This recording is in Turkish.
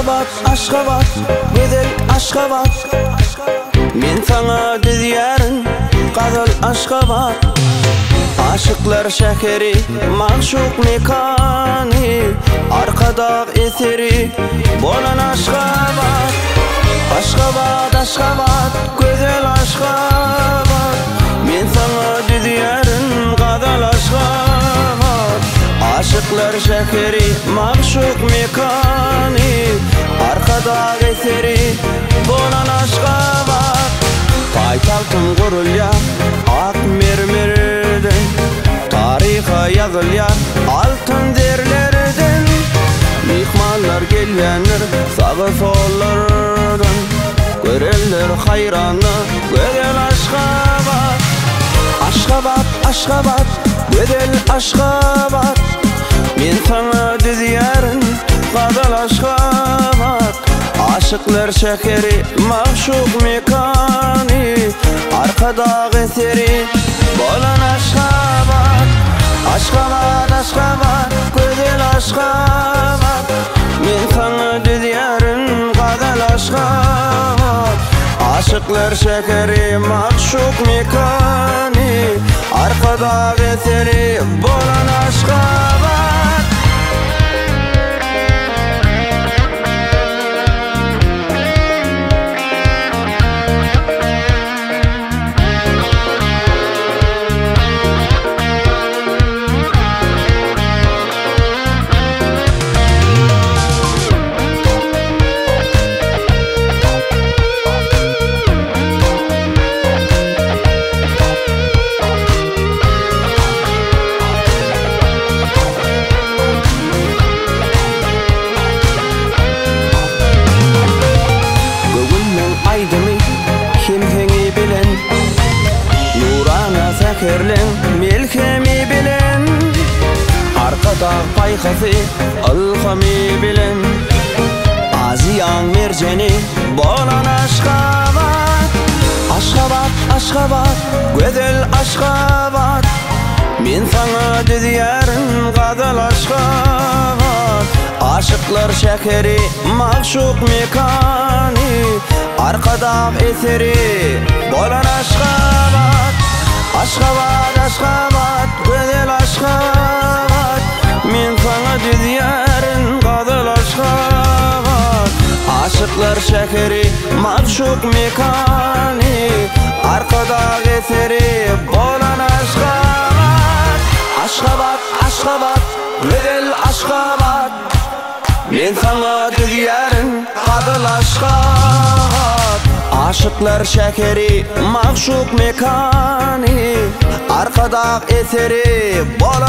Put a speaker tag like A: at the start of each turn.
A: Aşgabat, Aşgabat, güzel Aşgabat. Men sana diziyerin Gazal Aşgabat. Aşıklar şehri, mahşuk mekani, arkada eseri bolan Aşgabat. Aşgabat, Aşgabat, güzel Aşgabat. Men sana diziyerin Gazal Aşgabat. Aşıklar şehri, mahşuk mekani, arkada eseri bolan Aşgabat. Paytahtım gurulya ak mermerden, tariha yazılya altın derlerden. Mihmanlar gelyenler sağı sollardan, göreller hayranı güzel Aşgabat. Aşgabat, Aşgabat, güzel Aşgabat. Men sana diziyerin Gazal Aşgabat. Aşıklar şehri, mahşuk mekani, arkada eseri bolan Aşgabat. Aşgabat, Aşgabat, güzel Aşgabat. Men sana diziyerin Gazal Aşgabat. Aşıklar şehri, mahşuk mekani, arkada eseri bolan Aşgabat. Melkemi bilen, arkada paykası alkami bilen. Aziyan merceni bolan Aşgabat. Aşgabat, Aşgabat, güzel Aşgabat. Men sana diziyerin Gazal Aşgabat. Aşıklar şehri, mahşuk mekani, arkada eseri bolan Aşgabat. Aşgabat, Aşgabat, güzel Aşgabat. Men sana diziyerin Gazal Aşgabat. Aşıklar şehri, mahşuk mekani, arkada eseri bolan Aşgabat. Aşgabat, Aşgabat, güzel Aşgabat. Men sana diziyerin Gazal Aşgabat. Aşıklar şehri, mahşuk mekani, arkada eseri bolan